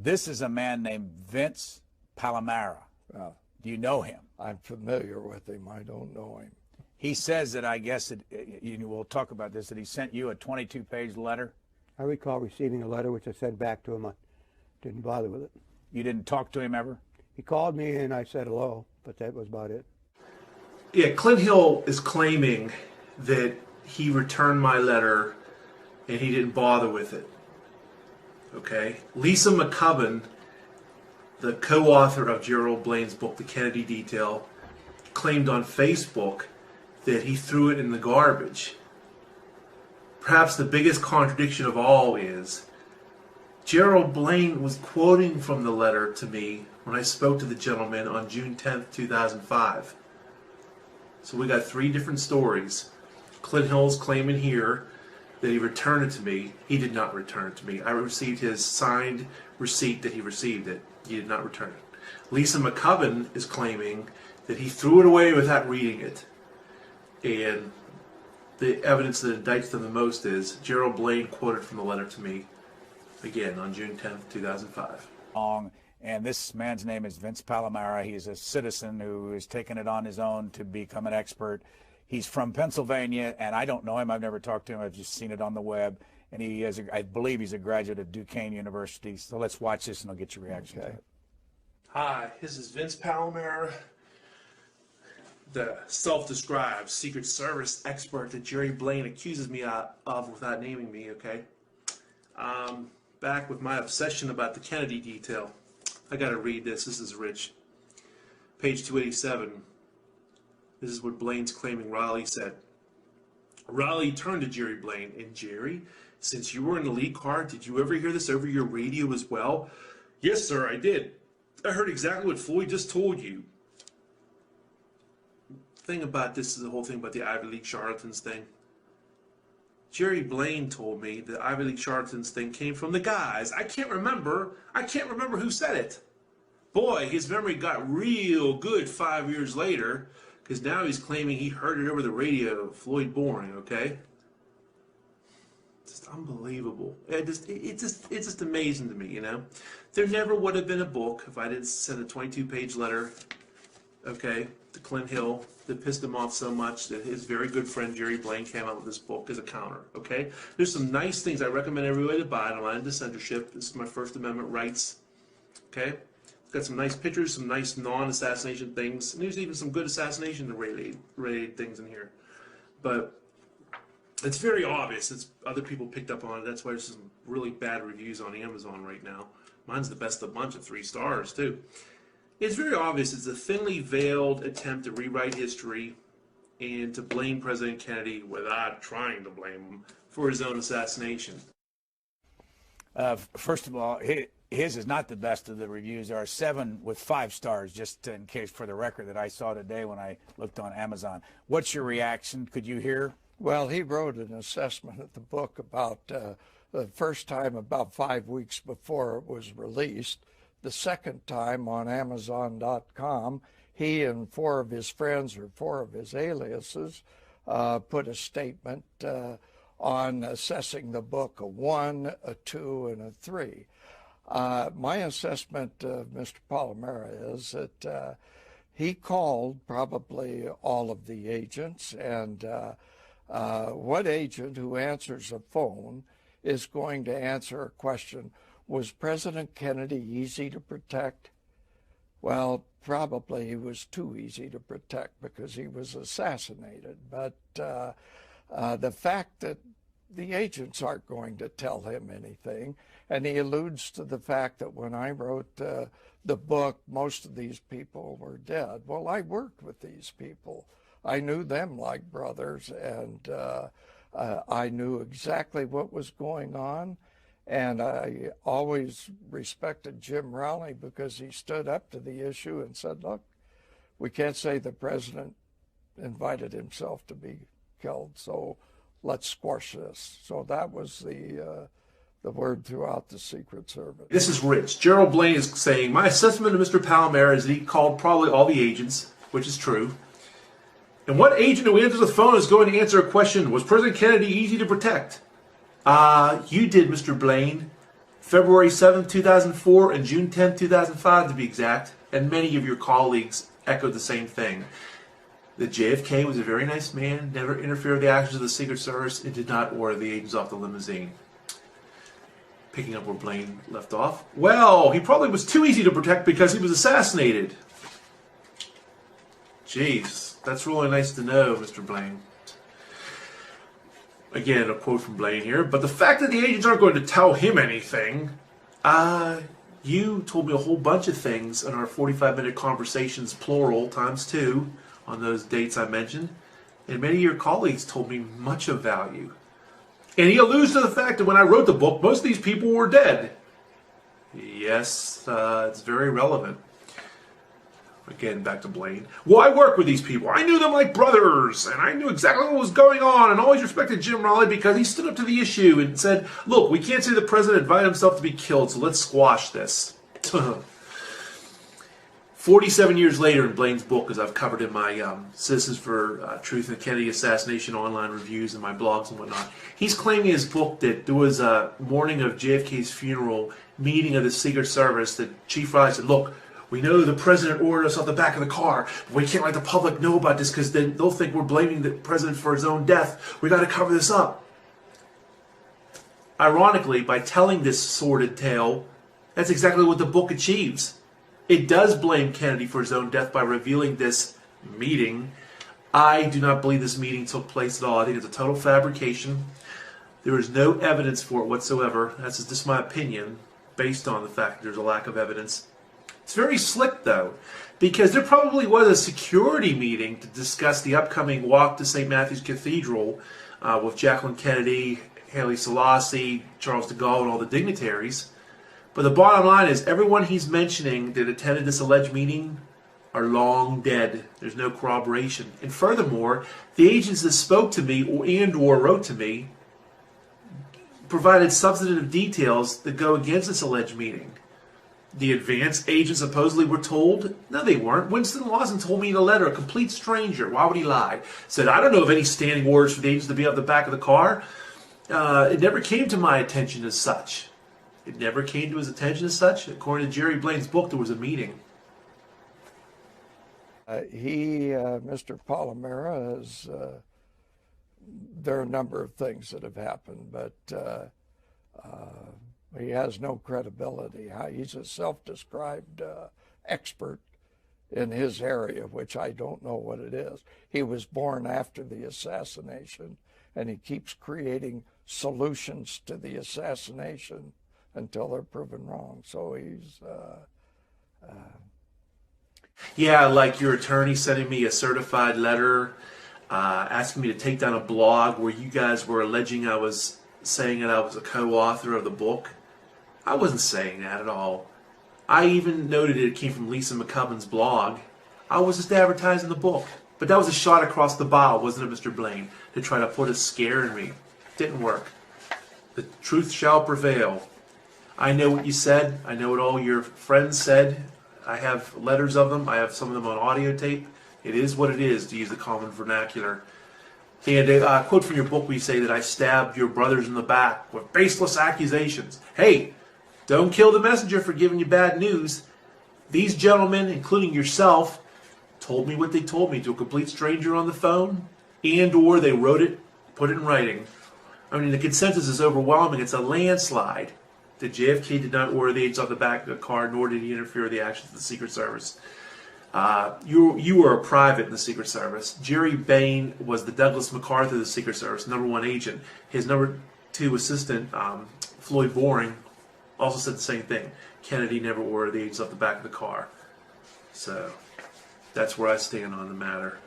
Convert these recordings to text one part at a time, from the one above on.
This is a man named Vince Palamara. Do you know him? I'm familiar with him. I don't know him. He says that, I guess, we'll talk about this, that he sent you a 22-page letter. I recall receiving a letter which I sent back to him. I didn't bother with it. You didn't talk to him ever? He called me and I said hello, but that was about it. Yeah, Clint Hill is claiming that he returned my letter and he didn't bother with it. Okay? Lisa McCubbin, the co-author of Gerald Blaine's book, The Kennedy Detail, claimed on Facebook that he threw it in the garbage. Perhaps the biggest contradiction of all is Gerald Blaine was quoting from the letter to me when I spoke to the gentleman on June 10th, 2005. So we got three different stories. Clint Hill's claiming here that he returned it to me. He did not return it to me. I received his signed receipt that he received it. He did not return it. Lisa McCubbin is claiming that he threw it away without reading it. And the evidence that indicts them the most is Gerald Blaine quoted from the letter to me, again, on June 10th, 2005. And this man's name is Vince Palamara. He's a citizen who has taken it on his own to become an expert. He's from Pennsylvania, and I don't know him. I've never talked to him. I've just seen it on the web. And he is, I believe he's a graduate of Duquesne University. So let's watch this and I'll get your reaction to it. Hi, this is Vince Palamara, the self-described Secret Service expert that Jerry Blaine accuses me of without naming me, okay? Back with my obsession about the Kennedy detail. I gotta read this. This is rich. Page 287. This is what Blaine's claiming Riley said. Riley turned to Jerry Blaine, and Jerry, since you were in the lead car, did you ever hear this over your radio as well? Yes, sir, I did. I heard exactly what Floyd just told you. The thing about this is the whole thing about the Ivy League charlatans thing. Jerry Blaine told me the Ivy League charlatans thing came from the guys. I can't remember who said it. Boy, his memory got real good 5 years later, because now he's claiming he heard it over the radio, Floyd Boring, okay? Just unbelievable. It's just amazing to me, you know? There never would have been a book if I didn't send a 22-page letter, okay, to Clint Hill that pissed him off so much that his very good friend Jerry Blaine came out with this book as a counter, okay? There's some nice things I recommend everybody to buy. I'm not into censorship. This is my First Amendment rights, okay? It's got some nice pictures, some nice non-assassination things, and there's even some good assassination-related things in here. But it's very obvious. It's other people picked up on it. That's why there's some really bad reviews on Amazon right now. Mine's the best of a bunch at 3 stars, too. It's very obvious it's a thinly veiled attempt to rewrite history and to blame President Kennedy without trying to blame him for his own assassination. First of all, his is not the best of the reviews. There are 7 with 5 stars, just in case for the record, that I saw today when I looked on Amazon. What's your reaction? Could you hear? Well, he wrote an assessment of the book about the first time about 5 weeks before it was released. The second time on Amazon.com, he and 4 of his friends or 4 of his aliases put a statement on assessing the book a 1, a 2, and a 3. My assessment of Mr. Palamara is that he called probably all of the agents, and what agent who answers a phone is going to answer a question, was President Kennedy easy to protect? Well, probably he was too easy to protect because he was assassinated. But the fact that the agents aren't going to tell him anything, and he alludes to the fact that when I wrote the book, most of these people were dead. Well, I worked with these people. I knew them like brothers, and I knew exactly what was going on. And I always respected Jim Rowley because he stood up to the issue and said, look, we can't say the president invited himself to be killed, so let's squash this. So that was the word throughout the Secret Service. This is rich. Gerald Blaine is saying, my assessment of Mr. Palamara is that he called probably all the agents, which is true. And what agent who answers the phone is going to answer a question, was President Kennedy easy to protect? You did, Mr. Blaine. February 7th, 2004 and June 10th, 2005 to be exact, and many of your colleagues echoed the same thing. That JFK was a very nice man, never interfered with the actions of the Secret Service, and did not order the agents off the limousine. Picking up where Blaine left off. Well, he probably was too easy to protect because he was assassinated. Jeez, that's really nice to know, Mr. Blaine. Again, a quote from Blaine here. But the fact that the agents aren't going to tell him anything, you told me a whole bunch of things in our 45-minute conversations, plural, times 2, on those dates I mentioned. And many of your colleagues told me much of value. And he alludes to the fact that when I wrote the book, most of these people were dead. Yes, it's very relevant. Again, back to Blaine. Well, I worked with these people. I knew them like brothers, and I knew exactly what was going on, and always respected Jim Raleigh because he stood up to the issue and said, look, we can't say the president invited himself to be killed, so let's squash this. 47 years later in Blaine's book, as I've covered in my Citizens for Truth and Kennedy Assassination online reviews and my blogs and whatnot, he's claiming in his book that there was a morning of JFK's funeral meeting of the Secret Service that Chief Raleigh said, look, we know the president ordered us off the back of the car, but we can't let the public know about this because then they'll think we're blaming the president for his own death. We got to cover this up. Ironically, by telling this sordid tale, that's exactly what the book achieves. It does blame Kennedy for his own death by revealing this meeting. I do not believe this meeting took place at all. I think it's a total fabrication. There is no evidence for it whatsoever. That's just my opinion, based on the fact that there's a lack of evidence. It's very slick, though, because there probably was a security meeting to discuss the upcoming walk to St. Matthew's Cathedral with Jacqueline Kennedy, Haile Selassie, Charles de Gaulle, and all the dignitaries. But the bottom line is everyone he's mentioning that attended this alleged meeting are long dead. There's no corroboration. And furthermore, the agents that spoke to me or wrote to me provided substantive details that go against this alleged meeting. The advance agents supposedly were told. No, they weren't. Winston Lawson told me in a letter, a complete stranger. Why would he lie? Said, I don't know of any standing orders for the agents to be up the back of the car. It never came to my attention as such. It never came to his attention as such. According to Jerry Blaine's book, there was a meeting. Mr. Palamara, there are a number of things that have happened, but he has no credibility. He's a self-described expert in his area, which I don't know what it is. He was born after the assassination, and he keeps creating solutions to the assassination until they're proven wrong. So he's... Yeah, like your attorney sending me a certified letter asking me to take down a blog where you guys were alleging I was saying that I was a co-author of the book. I wasn't saying that at all. I even noted it came from Lisa McCubbin's blog. I was just advertising the book. But that was a shot across the bow, wasn't it, Mr. Blaine, to try to put a scare in me. Didn't work. The truth shall prevail. I know what you said. I know what all your friends said. I have letters of them. I have some of them on audio tape. It is what it is, to use the common vernacular. And a quote from your book where you say that I stabbed your brothers in the back with baseless accusations. Hey, don't kill the messenger for giving you bad news. These gentlemen, including yourself, told me what they told me to a complete stranger on the phone, and or they wrote it, put it in writing. I mean, the consensus is overwhelming. It's a landslide that JFK did not order the agents off the back of the car, nor did he interfere with the actions of the Secret Service. You were a private in the Secret Service. Jerry Bain was the Douglas MacArthur of the Secret Service, #1 agent. His #2 assistant, Floyd Boring, also said the same thing. Kennedy never ordered the agents off the back of the car. So that's where I stand on the matter.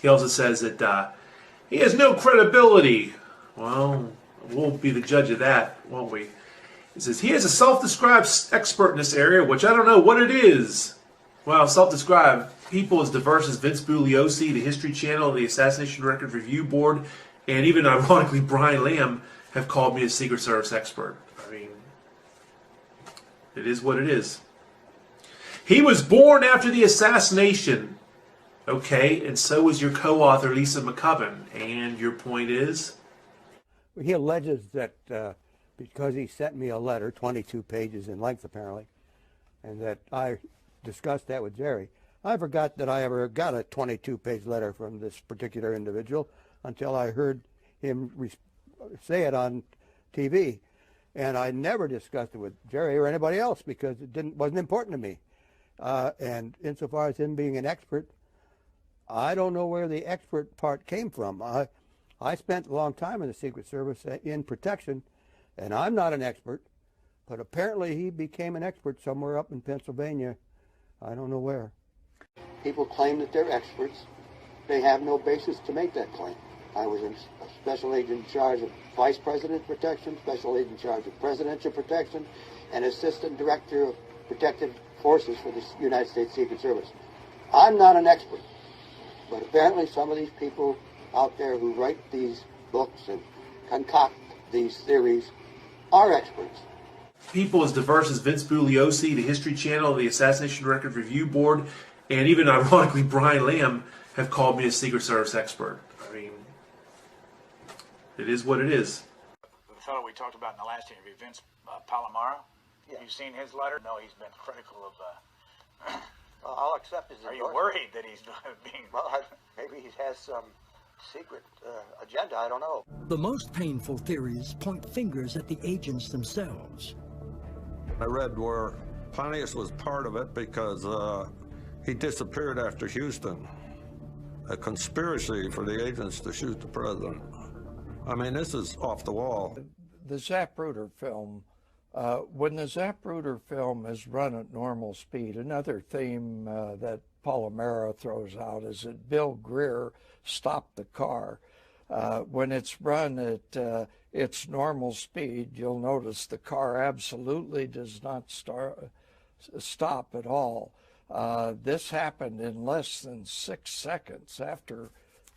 He also says that he has no credibility. Well, we'll be the judge of that, won't we? He says he is a self-described expert in this area, which I don't know what it is. Well, self-described people as diverse as Vince Bugliosi, the History Channel, the Assassination Records Review Board, and even ironically Brian Lamb have called me a Secret Service expert. I mean, it is what it is. He was born after the assassination. Okay, and so was your co-author Lisa McCubbin. And your point is? He alleges that because he sent me a letter, 22 pages in length apparently, and that I discussed that with Jerry. I forgot that I ever got a 22-page letter from this particular individual until I heard him say it on TV. And I never discussed it with Jerry or anybody else because it wasn't important to me. And insofar as him being an expert, I don't know where the expert part came from. I spent a long time in the Secret Service in protection, and I'm not an expert, but apparently he became an expert somewhere up in Pennsylvania. I don't know where. People claim that they're experts. They have no basis to make that claim. I was a special agent in charge of Vice President Protection, special agent in charge of Presidential Protection, and Assistant Director of Protective Forces for the United States Secret Service. I'm not an expert, but apparently some of these people out there who write these books and concoct these theories are experts. People as diverse as Vince Bugliosi, the History Channel, the Assassination Record Review Board, and even ironically Brian Lamb have called me a Secret Service expert. I mean, it is what it is. The fellow we talked about in the last interview, Vince Palamara, Yeah. you've seen his letter? No, he's been critical of... Well, I'll accept his Are you endorsement. worried that he's being... Well, maybe he has some secret agenda, I don't know. The most painful theories point fingers at the agents themselves. I read where Pontius was part of it because he disappeared after Houston. A conspiracy for the agents to shoot the president. I mean, this is off the wall. The Zapruder film, when the Zapruder film is run at normal speed, another theme that Palamara throws out is that Bill GREER stopped the car. When it's run at its normal speed, you'll notice the car absolutely does not stop at all. This happened in less than 6 seconds after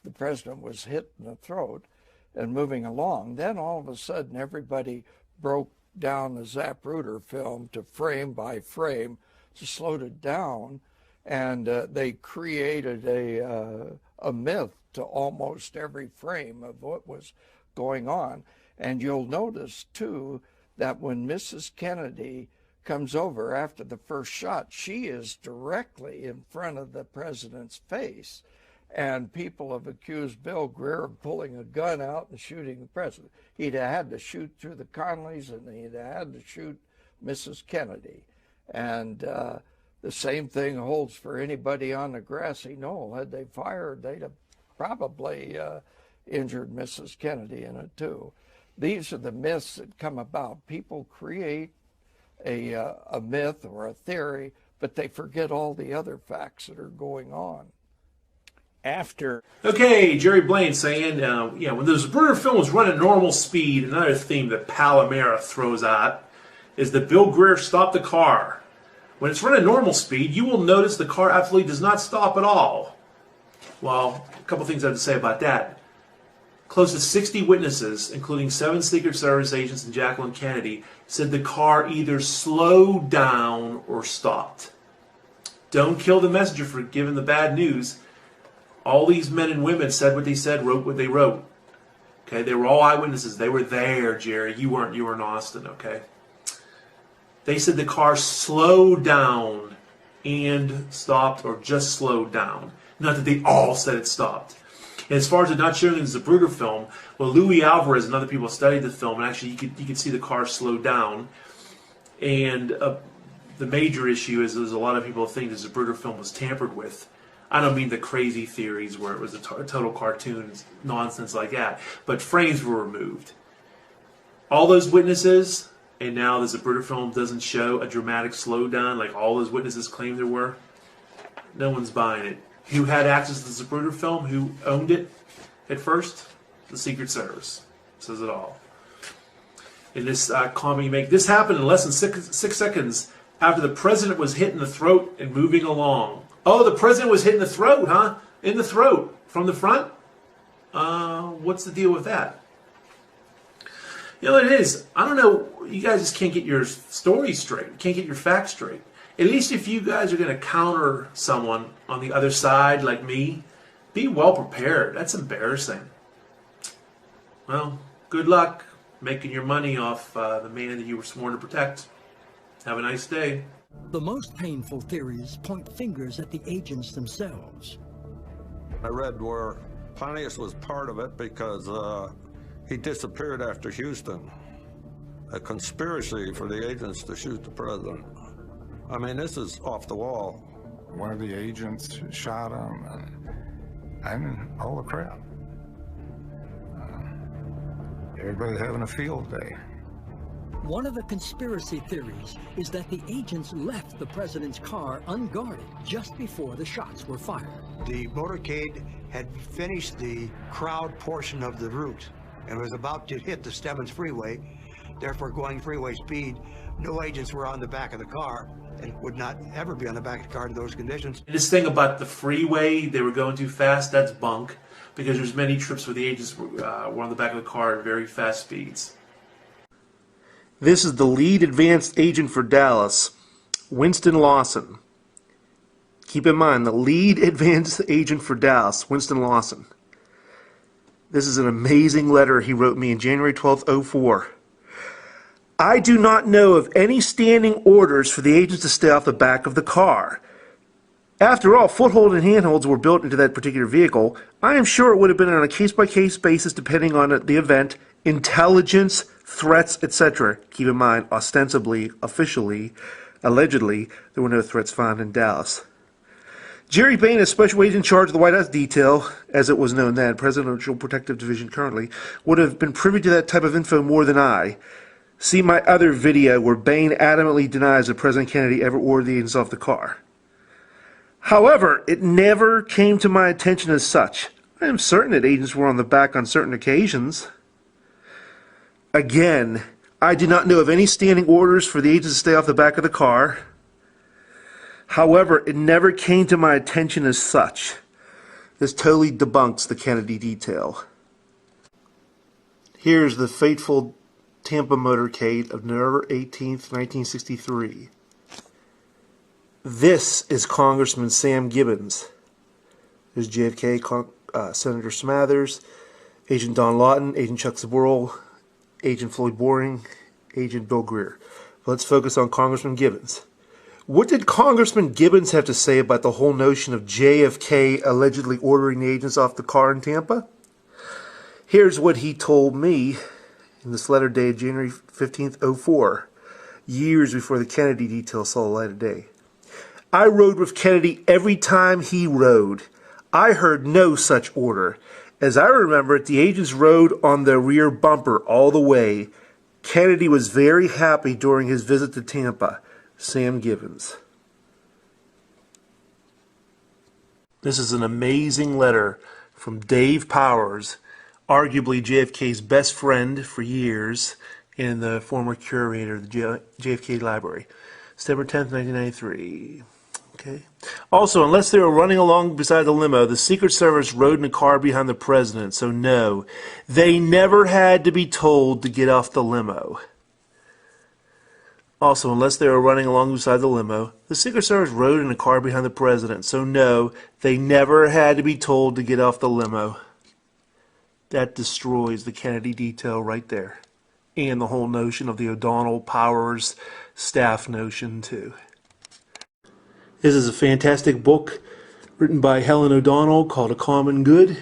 the president was hit in the throat and moving along. Then all of a sudden everybody broke down the Zapruder film to frame by frame, slowed it down, and they created a myth to almost every frame of what was going on. And you'll notice too that when Mrs. Kennedy comes over after the first shot, she is directly in front of the president's face. And people have accused Bill GREER of pulling a gun out and shooting the president. He'd have had to shoot through the Conleys, and he'd have had to shoot Mrs. Kennedy. And the same thing holds for anybody on the grassy knoll. Had they fired, they'd have probably injured Mrs. Kennedy in it too. These are the myths that come about. People create a myth or a theory, but they forget all the other facts that are going on. After... Okay, Jerry Blaine saying, yeah, when the Zapruder film was run at normal speed, another theme that Palamara throws out is that Bill GREER stopped the car. When it's run at normal speed, you will notice the car absolutely does not stop at all. Well, a couple things I have to say about that. Close to 60 witnesses, including 7 Secret Service agents and Jacqueline Kennedy, said the car either slowed down or stopped. Don't kill the messenger for giving the bad news. All these men and women said what they said, wrote what they wrote. Okay, they were all eyewitnesses. They were there, Jerry. You weren't. You were in Austin, okay? They said the car slowed down and stopped, or just slowed down. Not that they all said it stopped. And as far as it not showing in the Zapruder film, well, Louis Alvarez and other people studied the film, and actually you could see the car slow down. And the major issue is a lot of people think the Zapruder film was tampered with. I don't mean the crazy theories where it was a total cartoon nonsense like that, but frames were removed. All those witnesses, and now the Zapruder film doesn't show a dramatic slowdown like all those witnesses claimed there were. No one's buying it. Who had access to the Zapruder film? Who owned it at first? The Secret Service. Says it all. In this comment you make, this happened in less than six seconds after the president was hit in the throat and moving along. Oh, the president was hit in the throat, huh? In the throat. From the front? What's the deal with that? You know what it is? I don't know. You guys just can't get your story straight. You can't get your facts straight. At least if you guys are going to counter someone on the other side like me, be well prepared. That's embarrassing. Well, good luck. making your money off the man that you were sworn to protect. Have a nice day. The most painful theories point fingers at the agents themselves. I read where Pontius was part of it because he disappeared after Houston. A conspiracy for the agents to shoot the president. I mean, this is off the wall. One of the agents shot him, and all the crap. Everybody's having a field day. One of the conspiracy theories is that the agents left the president's car unguarded just before the shots were fired. The motorcade had finished the crowd portion of the route and was about to hit the Stemmons Freeway, therefore going freeway speed. No agents were on the back of the car and would not ever be on the back of the car in those conditions. This thing about the freeway, they were going too fast, that's bunk, because there's many trips where the agents were on the back of the car at very fast speeds. This is the lead advanced agent for Dallas, Winston Lawson. Keep in mind, the lead advanced agent for Dallas, Winston Lawson. This is an amazing letter he wrote me in January 12th, 2004. I do not know of any standing orders for the agents to stay off the back of the car. After all, foothold and handholds were built into that particular vehicle. I am sure it would have been on a case-by-case basis depending on the event, intelligence, threats, etc. Keep in mind, ostensibly, officially, allegedly, there were no threats found in Dallas. Jerry Bain, a special agent in charge of the White House detail, as it was known then, Presidential Protective Division currently, would have been privy to that type of info more than I. See my other video where Bain adamantly denies that President Kennedy ever ordered the agents off the car. However, it never came to my attention as such. I am certain that agents were on the back on certain occasions. Again, I do not know of any standing orders for the agents to stay off the back of the car. However, it never came to my attention as such. This totally debunks the Kennedy detail. Here's the fateful Tampa motorcade of November 18th, 1963. This is Congressman Sam Gibbons. There's JFK, Senator Smathers, Agent Don Lawton, Agent Chuck Saburl, Agent Floyd Boring, Agent Bill GREER. Let's focus on Congressman Gibbons. What did Congressman Gibbons have to say about the whole notion of JFK allegedly ordering the agents off the car in Tampa? Here's what he told me in this letter dated January 15th, 2004, years before the Kennedy detail saw the light of day. I rode with Kennedy every time he rode. I heard no such order. As I remember it, the agents rode on the rear bumper all the way. Kennedy was very happy during his visit to Tampa. Sam Gibbons. This is an amazing letter from Dave Powers, arguably JFK's best friend for years and the former curator of the JFK Library. September 10th, 1993. Okay. Also, unless they were running along beside the limo, the Secret Service rode in a car behind the president, so no, they never had to be told to get off the limo. Also, unless they were running along beside the limo, the Secret Service rode in a car behind the president, so no, they never had to be told to get off the limo. That destroys the Kennedy detail right there. And the whole notion of the O'Donnell Powers staff notion, too. This is a fantastic book written by Helen O'Donnell called A Common Good.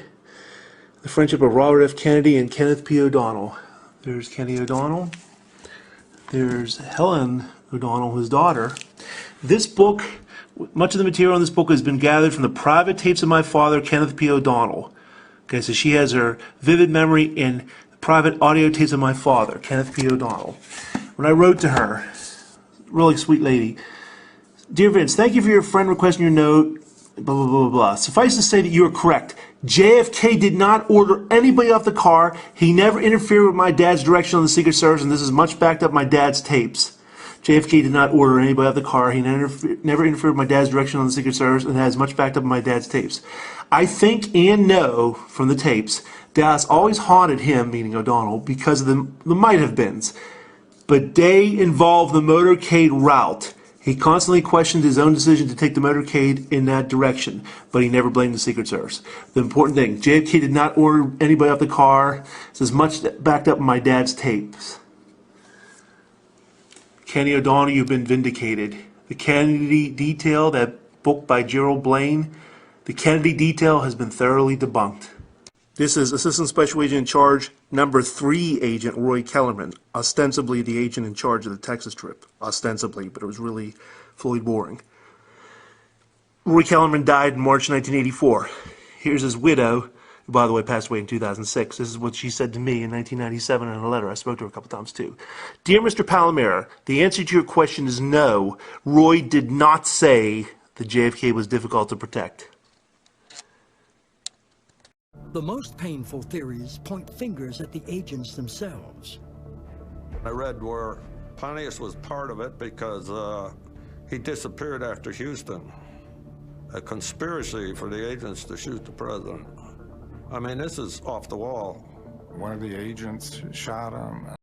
The Friendship of Robert F. Kennedy and Kenneth P. O'Donnell. There's Kenny O'Donnell. There's Helen O'Donnell, his daughter. This book, much of the material in this book has been gathered from the private tapes of my father, Kenneth P. O'Donnell. Okay, so she has her vivid memory in the private audio tapes of my father, Kenneth P. O'Donnell. When I wrote to her, really sweet lady, Dear Vince, thank you for your friend requesting your note, blah, blah, blah, blah. Suffice to say that you are correct. JFK did not order anybody off the car. He never interfered with my dad's direction on the Secret Service, and this is much backed up my dad's tapes. JFK did not order anybody off the car. He never interfered with my dad's direction on the Secret Service, and that is much backed up in my dad's tapes. I think and know from the tapes, Dallas always haunted him, meaning O'Donnell, because of the might-have-beens. But they involved the motorcade route. He constantly questioned his own decision to take the motorcade in that direction, but he never blamed the Secret Service. The important thing, JFK did not order anybody off the car. It's as much backed up in my dad's tapes. Kenny O'Donnell, you've been vindicated. The Kennedy Detail, that book by Gerald Blaine, the Kennedy Detail has been thoroughly debunked. This is Assistant Special Agent in Charge, number 3 Agent Roy Kellerman, ostensibly the agent in charge of the Texas trip. Ostensibly, but it was really fully boring. Roy Kellerman died in March 1984. Here's his widow, who, by the way, passed away in 2006. This is what she said to me in 1997 in a letter. I spoke to her a couple times, too. Dear Mr. Palamara, the answer to your question is no. Roy did not say that JFK was difficult to protect. The most painful theories point fingers at the agents themselves. I read where Pontius was part of it because he disappeared after Houston. A conspiracy for the agents to shoot the president. I mean, this is off the wall. One of the agents shot him.